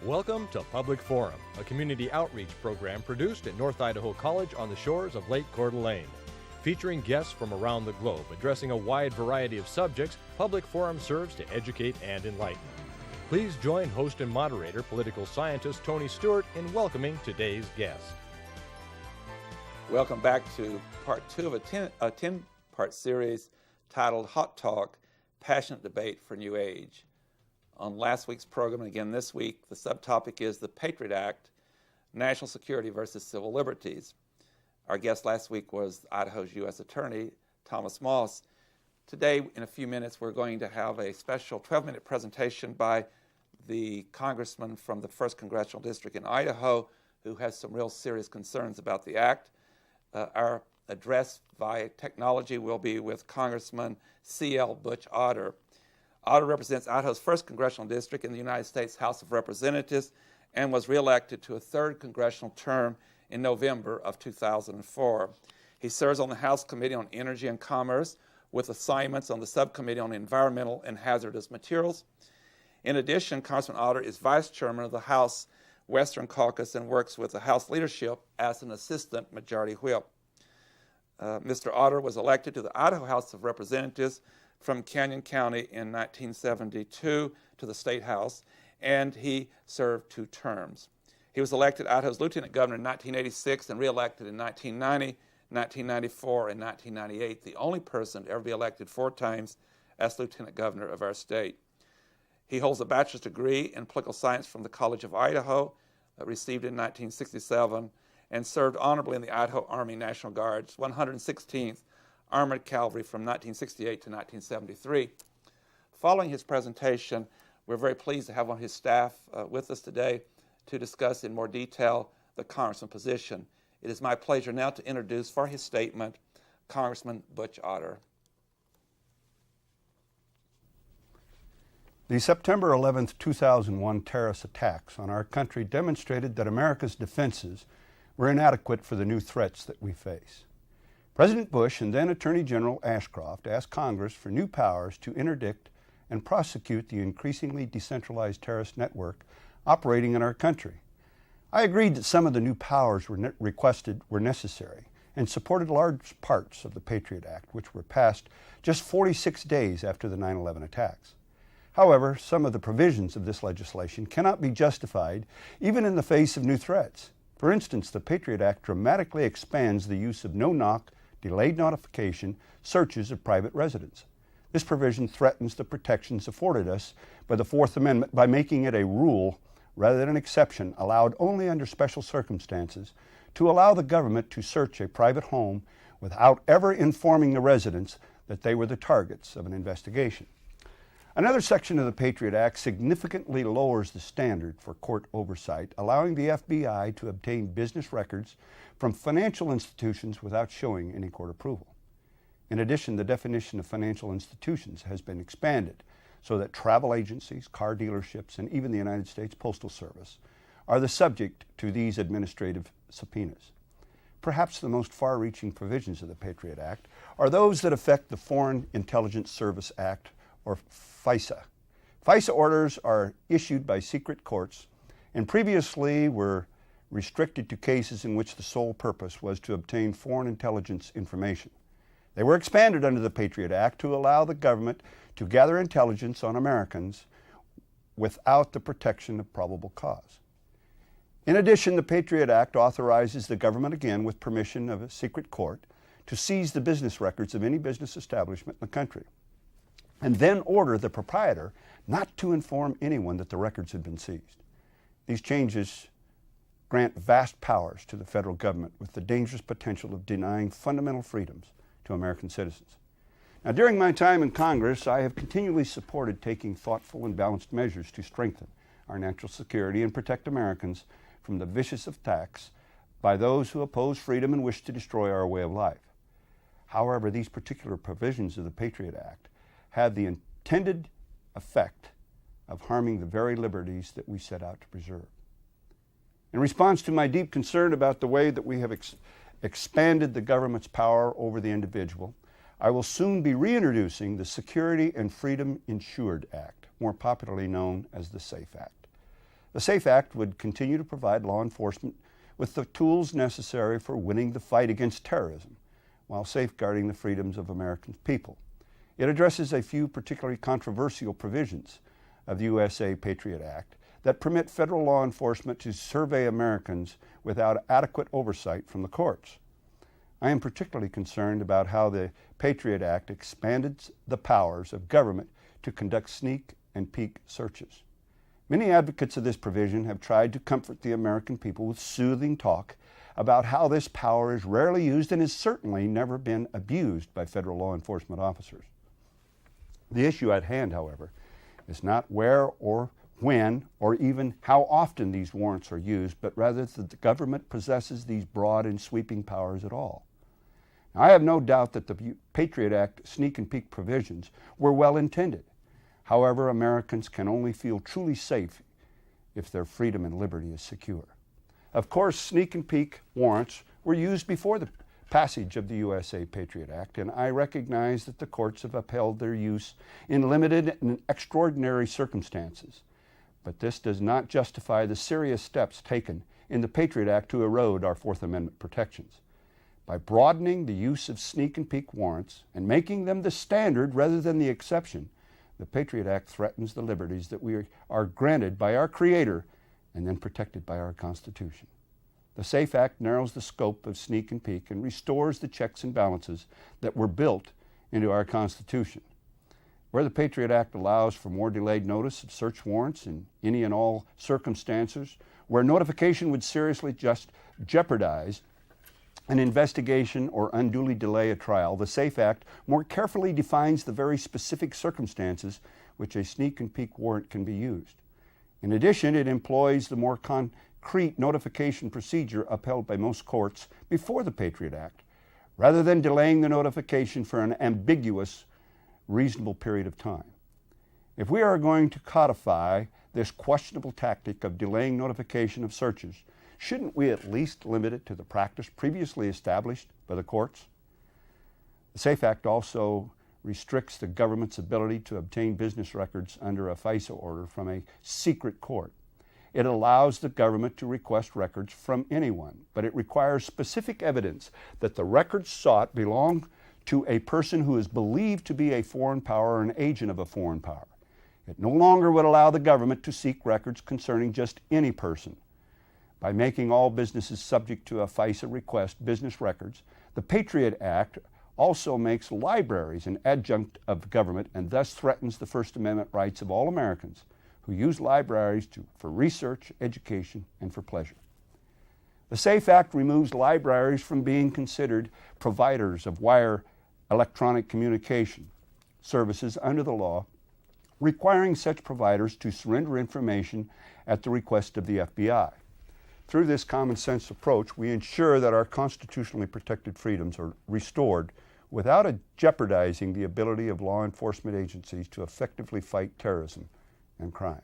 Welcome to Public Forum, a community outreach program produced at North Idaho College on the shores of Lake Coeur d'Alene. Featuring guests from around the globe addressing a wide variety of subjects, Public Forum serves to educate and enlighten. Please join host and moderator, political scientist Tony Stewart, in welcoming today's guest. Welcome back to part 2 of a 10-part series titled Hot Talk, Passionate Debate for New Age. On last week's program, and again this week, the subtopic is the Patriot Act, National Security versus Civil Liberties. Our guest last week was Idaho's U.S. Attorney, Thomas Moss. Today, in a few minutes, we're going to have a special 12-minute presentation by the congressman from the 1st Congressional District in Idaho who has some real serious concerns about the act. Our address via technology will be with Congressman C.L. Butch Otter. Otter represents Idaho's 1st Congressional District in the United States House of Representatives and was reelected to a 3rd congressional term in November of 2004. He serves on the House Committee on Energy and Commerce with assignments on the Subcommittee on Environmental and Hazardous Materials. In addition, Congressman Otter is Vice Chairman of the House Western Caucus and works with the House leadership as an Assistant Majority Whip. Mr. Otter was elected to the Idaho House of Representatives from Canyon County in 1972 to the State House, and he served 2 terms. He was elected Idaho's Lieutenant Governor in 1986 and reelected in 1990, 1994, and 1998, the only person to ever be elected 4 times as Lieutenant Governor of our state. He holds a bachelor's degree in political science from the College of Idaho, received in 1967, and served honorably in the Idaho Army National Guard's 116th Armored Cavalry from 1968 to 1973. Following his presentation, we're very pleased to have one of his staff with us today to discuss in more detail the congressman's position. It is my pleasure now to introduce for his statement Congressman Butch Otter. The September 11, 2001 terrorist attacks on our country demonstrated that America's defenses were inadequate for the new threats that we face. President Bush and then Attorney General Ashcroft asked Congress for new powers to interdict and prosecute the increasingly decentralized terrorist network operating in our country. I agreed that some of the new powers requested were necessary and supported large parts of the Patriot Act, which were passed just 46 days after the 9/11 attacks. However, some of the provisions of this legislation cannot be justified even in the face of new threats. For instance, the Patriot Act dramatically expands the use of no-knock, delayed notification searches of private residents. This provision threatens the protections afforded us by the 4th Amendment by making it a rule rather than an exception allowed only under special circumstances to allow the government to search a private home without ever informing the residents that they were the targets of an investigation. Another section of the Patriot Act significantly lowers the standard for court oversight, allowing the FBI to obtain business records from financial institutions without showing any court approval. In addition, the definition of financial institutions has been expanded so that travel agencies, car dealerships, and even the United States Postal Service are the subject to these administrative subpoenas. Perhaps the most far-reaching provisions of the Patriot Act are those that affect the Foreign Intelligence Service Act, or FISA. FISA orders are issued by secret courts and previously were restricted to cases in which the sole purpose was to obtain foreign intelligence information. They were expanded under the Patriot Act to allow the government to gather intelligence on Americans without the protection of probable cause. In addition, the Patriot Act authorizes the government, again with permission of a secret court, to seize the business records of any business establishment in the country, and then order the proprietor not to inform anyone that the records had been seized. These changes grant vast powers to the federal government with the dangerous potential of denying fundamental freedoms to American citizens. Now, during my time in Congress, I have continually supported taking thoughtful and balanced measures to strengthen our national security and protect Americans from the vicious attacks by those who oppose freedom and wish to destroy our way of life. However, these particular provisions of the Patriot Act have the intended effect of harming the very liberties that we set out to preserve. In response to my deep concern about the way that we have expanded the government's power over the individual, I will soon be reintroducing the Security and Freedom Insured Act, more popularly known as the SAFE Act. The SAFE Act would continue to provide law enforcement with the tools necessary for winning the fight against terrorism while safeguarding the freedoms of American people. It addresses a few particularly controversial provisions of the USA Patriot Act that permit federal law enforcement to survey Americans without adequate oversight from the courts. I am particularly concerned about how the Patriot Act expanded the powers of government to conduct sneak and peek searches. Many advocates of this provision have tried to comfort the American people with soothing talk about how this power is rarely used and has certainly never been abused by federal law enforcement officers. The issue at hand, however, is not where or when or even how often these warrants are used, but rather that the government possesses these broad and sweeping powers at all. Now, I have no doubt that the Patriot Act sneak and peek provisions were well intended. However, Americans can only feel truly safe if their freedom and liberty is secure. Of course, sneak and peek warrants were used before the passage of the USA Patriot Act, and I recognize that the courts have upheld their use in limited and extraordinary circumstances. But this does not justify the serious steps taken in the Patriot Act to erode our Fourth Amendment protections. By broadening the use of sneak and peek warrants and making them the standard rather than the exception, the Patriot Act threatens the liberties that we are granted by our Creator and then protected by our Constitution. The SAFE Act narrows the scope of sneak and peek and restores the checks and balances that were built into our Constitution. Where the Patriot Act allows for more delayed notice of search warrants in any and all circumstances, where notification would seriously just jeopardize an investigation or unduly delay a trial, the SAFE Act more carefully defines the very specific circumstances which a sneak and peek warrant can be used. In addition, it employs the more concrete notification procedure upheld by most courts before the Patriot Act, rather than delaying the notification for an ambiguous, reasonable period of time. If we are going to codify this questionable tactic of delaying notification of searches, shouldn't we at least limit it to the practice previously established by the courts? The SAFE Act also restricts the government's ability to obtain business records under a FISA order from a secret court. It allows the government to request records from anyone, but it requires specific evidence that the records sought belong to a person who is believed to be a foreign power or an agent of a foreign power. It no longer would allow the government to seek records concerning just any person. By making all businesses subject to a FISA request business records, the Patriot Act also makes libraries an adjunct of government and thus threatens the First Amendment rights of all Americans who use libraries for research, education, and for pleasure. The SAFE Act removes libraries from being considered providers of wire electronic communication services under the law, requiring such providers to surrender information at the request of the FBI. Through this common sense approach, we ensure that our constitutionally protected freedoms are restored without jeopardizing the ability of law enforcement agencies to effectively fight terrorism and crime.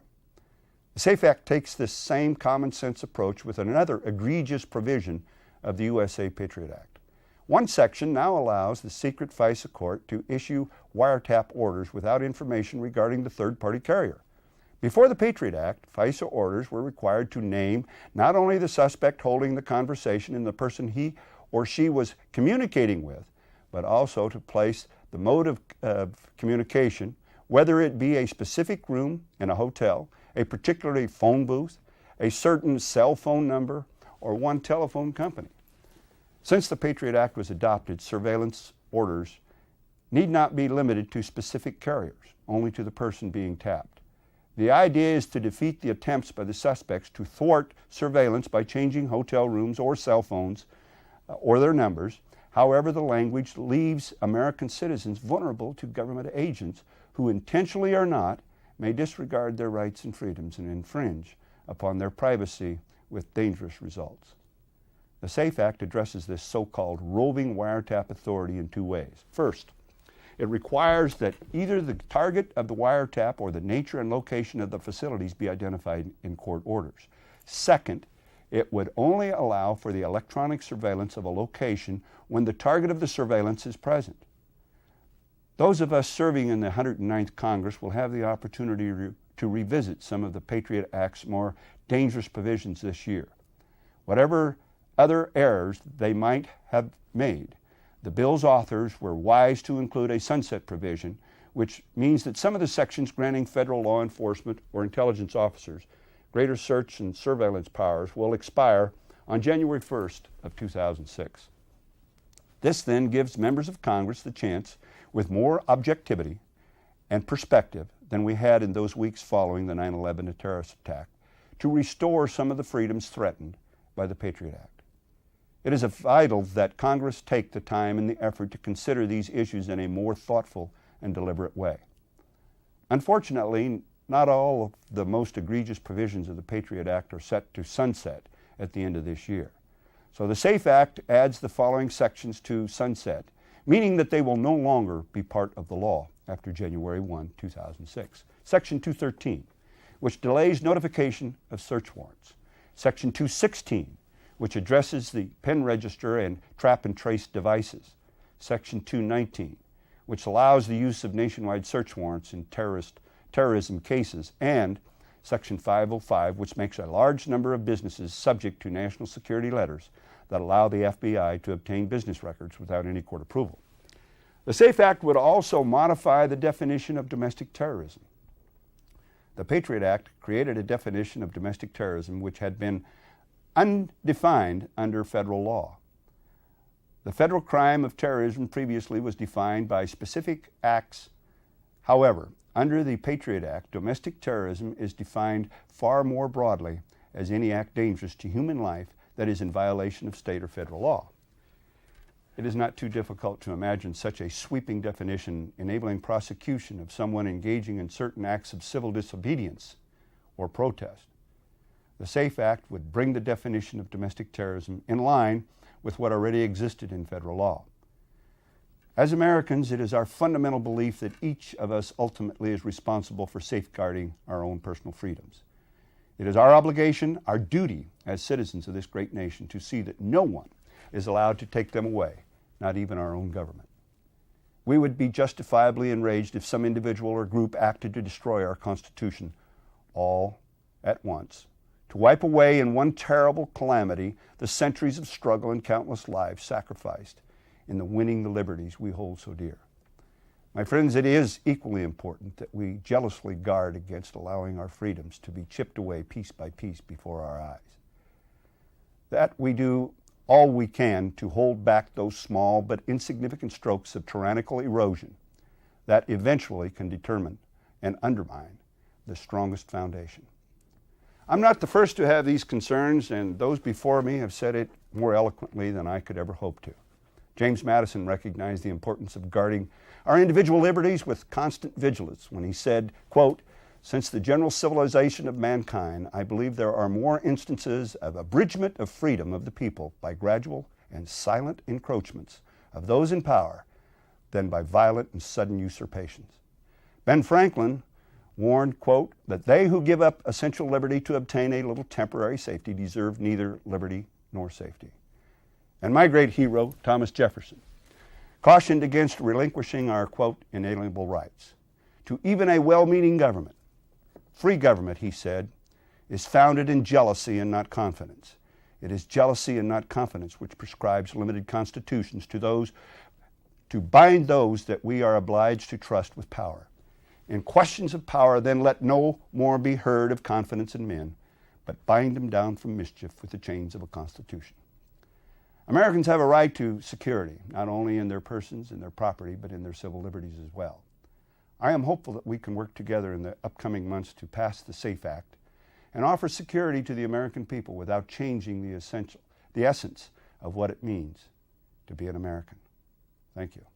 The SAFE Act takes this same common sense approach with another egregious provision of the USA Patriot Act. One section now allows the secret FISA court to issue wiretap orders without information regarding the third-party carrier. Before the Patriot Act, FISA orders were required to name not only the suspect holding the conversation and the person he or she was communicating with, but also to place the mode of communication, whether it be a specific room in a hotel, a particular phone booth, a certain cell phone number, or one telephone company. Since the Patriot Act was adopted, surveillance orders need not be limited to specific carriers, only to the person being tapped. The idea is to defeat the attempts by the suspects to thwart surveillance by changing hotel rooms or cell phones or their numbers. However, the language leaves American citizens vulnerable to government agents who, intentionally or not, may disregard their rights and freedoms and infringe upon their privacy with dangerous results. The SAFE Act addresses this so-called roving wiretap authority in two ways. First, it requires that either the target of the wiretap or the nature and location of the facilities be identified in court orders. Second, it would only allow for the electronic surveillance of a location when the target of the surveillance is present. Those of us serving in the 109th Congress will have the opportunity to revisit some of the Patriot Act's more dangerous provisions this year. Whatever other errors they might have made, the bill's authors were wise to include a sunset provision, which means that some of the sections granting federal law enforcement or intelligence officers greater search and surveillance powers will expire on January 1st of 2006. This then gives members of Congress the chance, with more objectivity and perspective than we had in those weeks following the 9/11 terrorist attack, to restore some of the freedoms threatened by the Patriot Act. It is vital that Congress take the time and the effort to consider these issues in a more thoughtful and deliberate way. Unfortunately, not all of the most egregious provisions of the Patriot Act are set to sunset at the end of this year. So the SAFE Act adds the following sections to sunset, meaning that they will no longer be part of the law after January 1, 2006. Section 213, which delays notification of search warrants. Section 216, which addresses the pen register and trap and trace devices. Section 219, which allows the use of nationwide search warrants in terrorism cases, and Section 505, which makes a large number of businesses subject to national security letters that allow the FBI to obtain business records without any court approval. The SAFE Act would also modify the definition of domestic terrorism. The Patriot Act created a definition of domestic terrorism which had been undefined under federal law. The federal crime of terrorism previously was defined by specific acts. However, under the Patriot Act, domestic terrorism is defined far more broadly as any act dangerous to human life that is in violation of state or federal law. It is not too difficult to imagine such a sweeping definition enabling prosecution of someone engaging in certain acts of civil disobedience or protest. The SAFE Act would bring the definition of domestic terrorism in line with what already existed in federal law. As Americans, it is our fundamental belief that each of us ultimately is responsible for safeguarding our own personal freedoms. It is our obligation, our duty as citizens of this great nation, to see that no one is allowed to take them away, not even our own government. We would be justifiably enraged if some individual or group acted to destroy our Constitution all at once, to wipe away in one terrible calamity the centuries of struggle and countless lives sacrificed in the winning the liberties we hold so dear. My friends, it is equally important that we jealously guard against allowing our freedoms to be chipped away piece by piece before our eyes. That we do all we can to hold back those small but insignificant strokes of tyrannical erosion that eventually can determine and undermine the strongest foundation. I'm not the first to have these concerns, and those before me have said it more eloquently than I could ever hope to. James Madison recognized the importance of guarding our individual liberties with constant vigilance when he said, quote, "Since the general civilization of mankind, I believe there are more instances of abridgment of freedom of the people by gradual and silent encroachments of those in power than by violent and sudden usurpations." Ben Franklin warned, quote, "that they who give up essential liberty to obtain a little temporary safety deserve neither liberty nor safety." And my great hero, Thomas Jefferson, cautioned against relinquishing our, quote, "inalienable rights to even a well-meaning government. Free government," he said, "is founded in jealousy and not confidence. It is jealousy and not confidence which prescribes limited constitutions to bind those that we are obliged to trust with power. In questions of power, then let no more be heard of confidence in men, but bind them down from mischief with the chains of a constitution." Americans have a right to security, not only in their persons and their property, but in their civil liberties as well. I am hopeful that we can work together in the upcoming months to pass the SAFE Act and offer security to the American people without changing the essence of what it means to be an American. Thank you.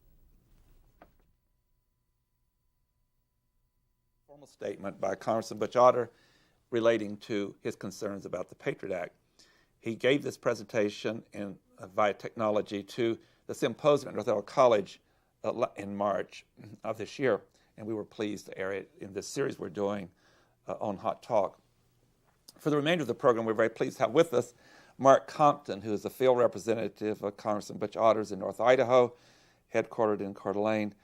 Formal statement by Congressman Butch Otter relating to his concerns about the Patriot Act. He gave this presentation via technology to the symposium at North Idaho College in March of this year, and we were pleased to air it in this series we're doing on Hot Talk. For the remainder of the program, we're very pleased to have with us Mark Compton, who is the field representative of Congressman Butch Otter's in North Idaho, headquartered in Coeur d'Alene.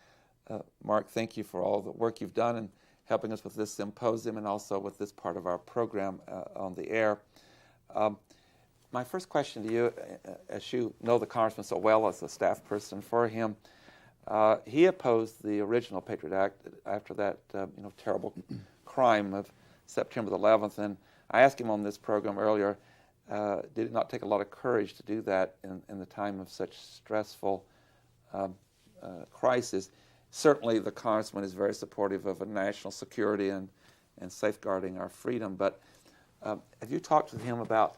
Mark, thank you for all the work you've done in helping us with this symposium and also with this part of our program on the air. My first question to you, as you know the Congressman so well as a staff person for him, he opposed the original Patriot Act after that terrible crime of September the 11th, and I asked him on this program earlier, did it not take a lot of courage to do that in the time of such stressful crisis? Certainly the Congressman is very supportive of a national security and safeguarding our freedom, but have you talked to him about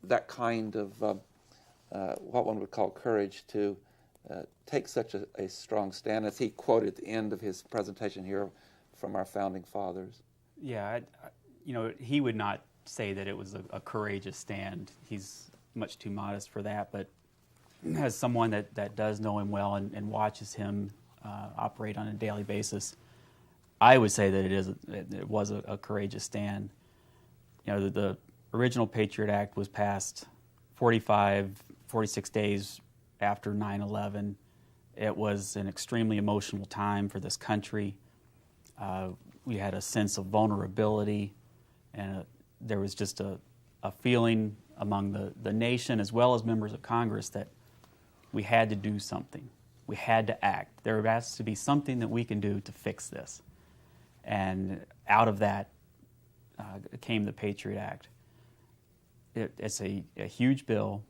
that kind of what one would call courage to take such a strong stand, as he quoted at the end of his presentation here from our founding fathers? Yeah, he would not say that it was a courageous stand. He's much too modest for that, but as someone that does know him well and watches him operate on a daily basis, I would say that it was a courageous stand. The original Patriot Act was passed 46 days after 9/11. It was an extremely emotional time for this country. We had a sense of vulnerability, and there was just a feeling among the nation as well as members of Congress that we had to do something. We had to act. There has to be something that we can do to fix this. And out of that came the Patriot Act. It's a huge bill.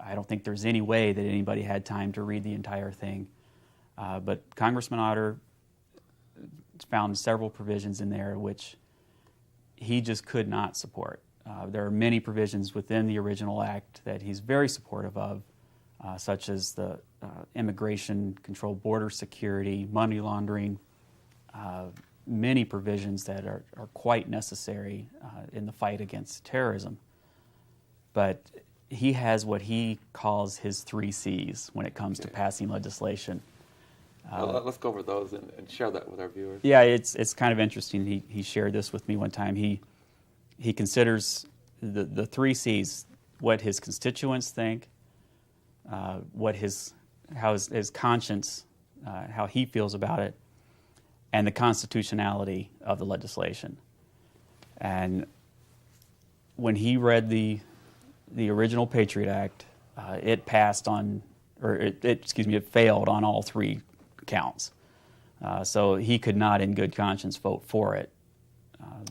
I don't think there's any way that anybody had time to read the entire thing. But Congressman Otter found several provisions in there which he just could not support. There are many provisions within the original act that he's very supportive of, such as the immigration control, border security, money laundering, many provisions that are quite necessary in the fight against terrorism. But he has what he calls his 3 C's when it comes to passing legislation. Let's go over those and share that with our viewers. Yeah, it's kind of interesting. He shared this with me one time. He considers the 3 C's: what his constituents think, how his conscience, how he feels about it, and the constitutionality of the legislation. And when he read the original Patriot Act, it passed on, or it failed on all 3 counts. So he could not in good conscience vote for it,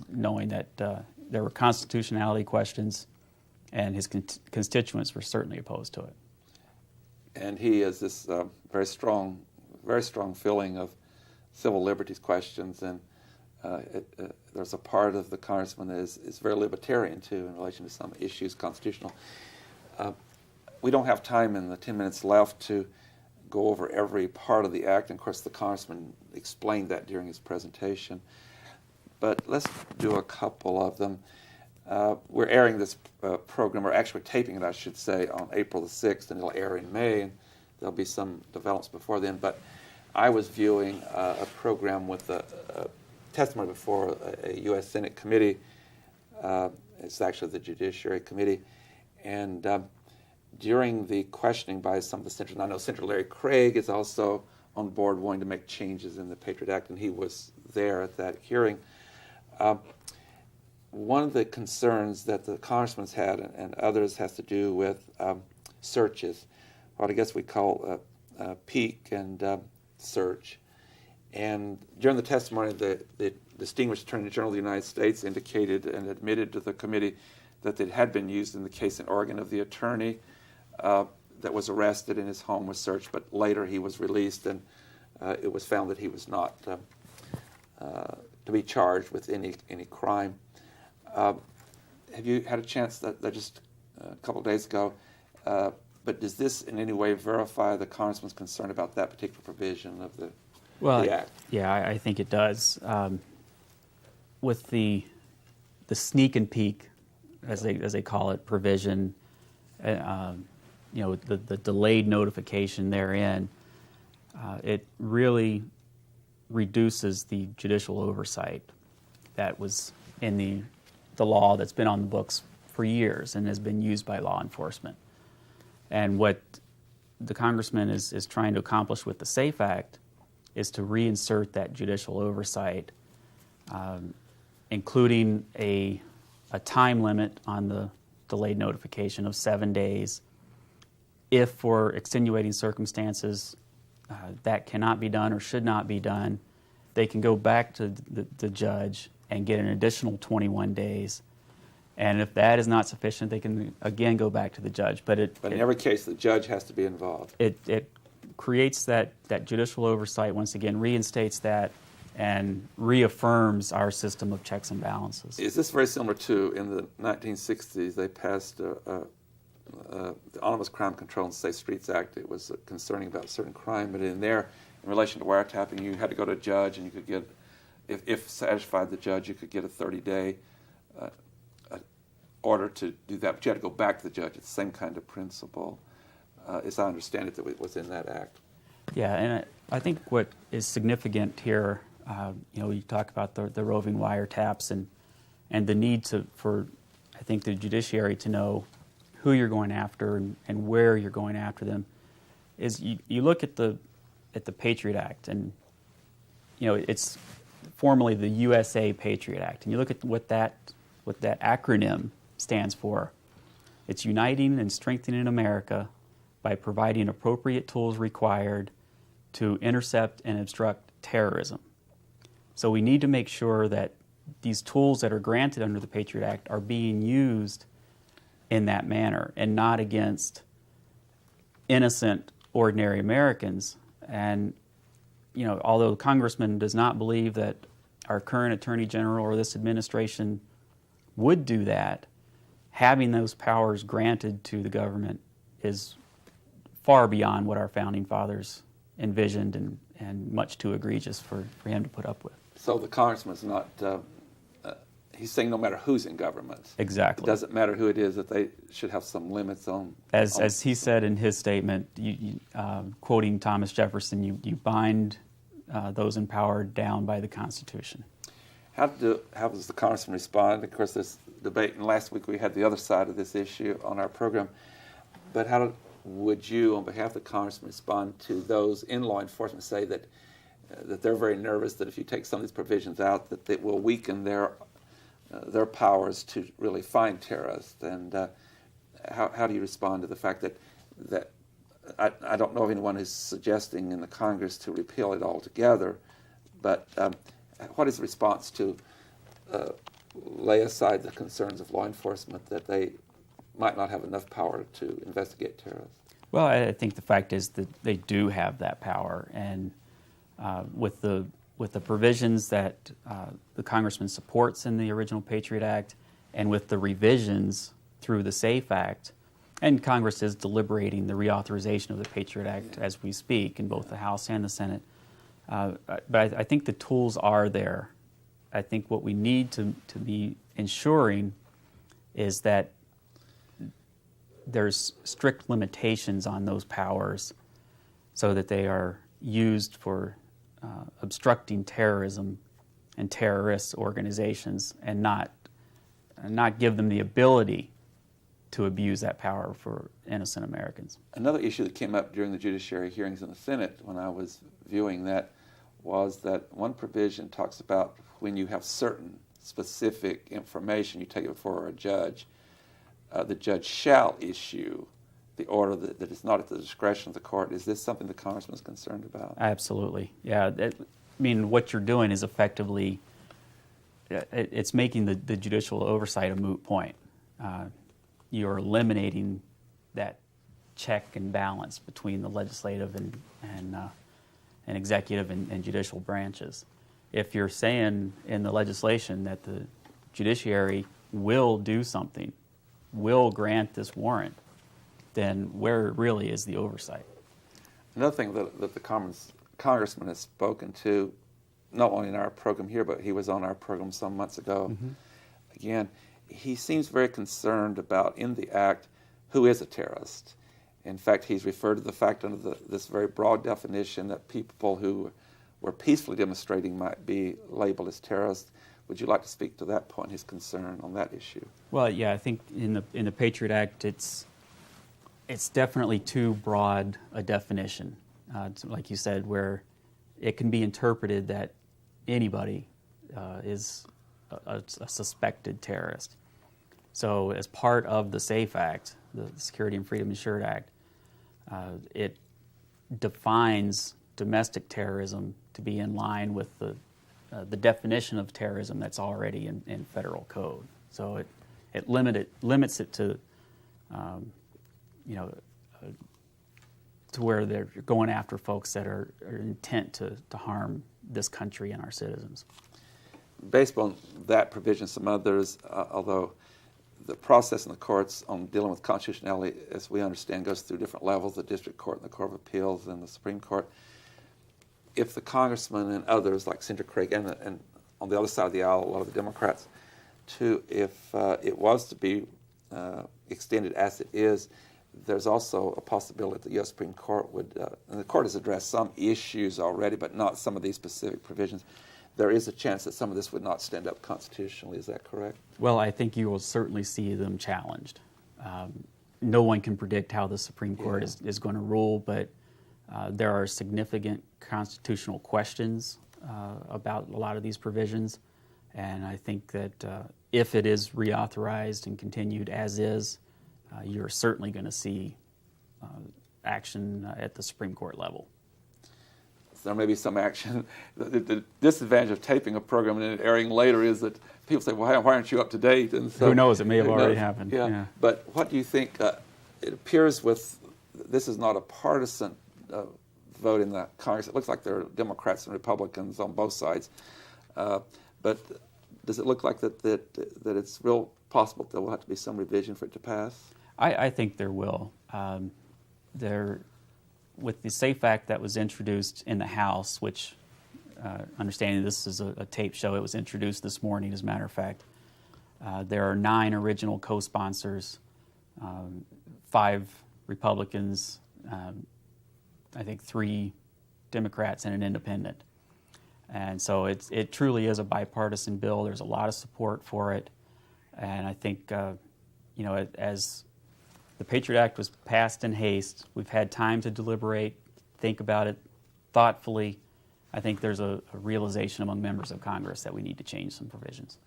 knowing that there were constitutionality questions and his constituents were certainly opposed to it. And he has this very strong feeling of civil liberties questions, and there's a part of the Congressman that is very libertarian too in relation to some issues constitutional. We don't have time in the 10 minutes left to go over every part of the act, and of course the Congressman explained that during his presentation. But let's do a couple of them. We're airing this program, or actually taping it, I should say, on April the 6th, and it'll air in May, and there'll be some developments before then. But I was viewing a program with a testimony before a U.S. Senate committee. It's actually the Judiciary Committee. And during the questioning by some of the senators, and I know Senator Larry Craig is also on board wanting to make changes in the Patriot Act, and he was there at that hearing. One of the concerns that the congressman's had and others has to do with searches, what I guess we call peek and search. And during the testimony, the distinguished Attorney General of the United States indicated and admitted to the committee that it had been used in the case in Oregon of the attorney that was arrested and his home was searched, but later he was released, and it was found that he was not to be charged with any crime. Have you had a chance that just a couple of days ago, but does this in any way verify the Congressman's concern about that particular provision of the Act? Yeah, I think it does. With the sneak and peek, as they call it, provision, the delayed notification therein, it really reduces the judicial oversight that was in the law that's been on the books for years and has been used by law enforcement. And what the Congressman is trying to accomplish with the SAFE Act is to reinsert that judicial oversight including a time limit on the delayed notification of 7 days. If for extenuating circumstances that cannot be done or should not be done, they can go back to the judge and get an additional 21 days. And if that is not sufficient, they can again go back to the judge. But in every case, the judge has to be involved. It creates that judicial oversight, once again, reinstates that, and reaffirms our system of checks and balances. Is this very similar to, in the 1960s, they passed the Omnibus Crime Control and Safe Streets Act? It was concerning about certain crime, but in there, in relation to wiretapping, you had to go to a judge, and you could get, if satisfied the judge, you could get a 30-day order to do that, but you had to go back to the judge. It's the same kind of principle, as I understand it, that was in that act. Yeah, and I think what is significant here, you talk about the roving wiretaps and the need for, I think, the judiciary to know who you're going after and where you're going after them, is you look at the Patriot Act, and it's formally the USA Patriot Act, and you look at what that acronym stands for. It's uniting and strengthening America by providing appropriate tools required to intercept and obstruct terrorism. So we need to make sure that these tools that are granted under the Patriot Act are being used in that manner and not against innocent, ordinary Americans. And, although the Congressman does not believe that our current Attorney General or this administration would do that, having those powers granted to the government is far beyond what our founding fathers envisioned and much too egregious for him to put up with. So the Congressman's not, he's saying no matter who's in government. Exactly. It doesn't matter who it is, that they should have some limits on. As he said in his statement, quoting Thomas Jefferson, you bind those in power down by the Constitution. How does the Congressman respond? Of course, this debate, and last week we had the other side of this issue on our program. But how would you, on behalf of the Congressman, respond to those in law enforcement say that they're very nervous that if you take some of these provisions out, that it will weaken their powers to really find terrorists? And how do you respond to the fact that I don't know of anyone who's suggesting in the Congress to repeal it altogether, but what is the response to lay aside the concerns of law enforcement that they might not have enough power to investigate terrorists? Well, I think the fact is that they do have that power, and with the provisions that the Congressman supports in the original Patriot Act, and with the revisions through the SAFE Act, and Congress is deliberating the reauthorization of the Patriot Act as we speak in both the House and the Senate. But I think the tools are there. I think what we need to be ensuring is that there's strict limitations on those powers so that they are used for obstructing terrorism and terrorist organizations, and not give them the ability to abuse that power for innocent Americans. Another issue that came up during the judiciary hearings in the Senate when I was viewing that was that one provision talks about when you have certain specific information, you take it before a judge, the judge shall issue the order that is not at the discretion of the court. Is this something the Congressman is concerned about? Absolutely. Yeah. What you're doing is effectively, it's making the judicial oversight a moot point. You're eliminating that check and balance between the legislative and executive and judicial branches. If you're saying in the legislation that the judiciary will do something, will grant this warrant, then where really is the oversight? Another thing that the Congressman has spoken to, not only in our program here, but he was on our program some months ago. Mm-hmm. Again, he seems very concerned about, in the act, who is a terrorist. In fact, he's referred to the fact under this very broad definition that people who were peacefully demonstrating might be labeled as terrorists. Would you like to speak to that point, his concern on that issue? Well, yeah, I think in the Patriot Act, it's definitely too broad a definition, like you said, where it can be interpreted that anybody is a suspected terrorist. So as part of the SAFE Act, the Security and Freedom Assured Act, it defines domestic terrorism to be in line with the definition of terrorism that's already in federal code. So it limits it to, to where they're going after folks that are intent to harm this country and our citizens. Based on that provision, some others, although the process in the courts on dealing with constitutionality, as we understand, goes through different levels, the district court and the Court of Appeals and the Supreme Court. If the congressman and others, like Senator Craig, and on the other side of the aisle, a lot of the Democrats, if it was to be extended as it is, there's also a possibility that the U.S. Supreme Court would, and the court has addressed some issues already, but not some of these specific provisions. There is a chance that some of this would not stand up constitutionally. Is that correct? Well, I think you will certainly see them challenged. No one can predict how the Supreme Court is going to rule, but there are significant constitutional questions about a lot of these provisions, and I think that if it is reauthorized and continued as is, you're certainly going to see action at the Supreme Court level. There may be some action. The disadvantage of taping a program and it airing later is that people say, well, why aren't you up to date? And so, who knows? It may have already happened. Yeah. But what do you think? It appears this is not a partisan vote in the Congress. It looks like there are Democrats and Republicans on both sides. But does it look like that it's real possible there will have to be some revision for it to pass? I think there will. With the SAFE Act that was introduced in the House, which, understanding this is a tape show, it was introduced this morning, as a matter of fact. There are 9 original co-sponsors, 5 Republicans, I think 3 Democrats, and an independent. And so it truly is a bipartisan bill. There's a lot of support for it. And I think, as the Patriot Act was passed in haste, we've had time to deliberate, think about it thoughtfully. I think there's a realization among members of Congress that we need to change some provisions.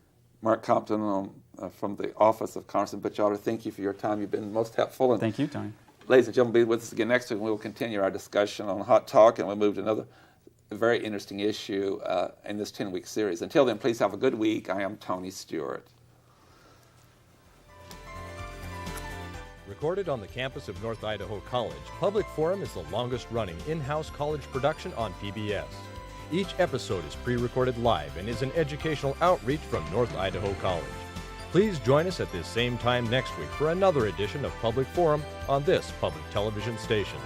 Mark Compton from the Office of Congressman Butch-Otter, thank you for your time. You've been most helpful. And thank you, Tony. Ladies and gentlemen, be with us again next week, and we will continue our discussion on Hot Talk, and we'll move to another very interesting issue in this 10-week series. Until then, please have a good week. I am Tony Stewart. Recorded on the campus of North Idaho College, Public Forum is the longest-running in-house college production on PBS. Each episode is pre-recorded live and is an educational outreach from North Idaho College. Please join us at this same time next week for another edition of Public Forum on this public television station.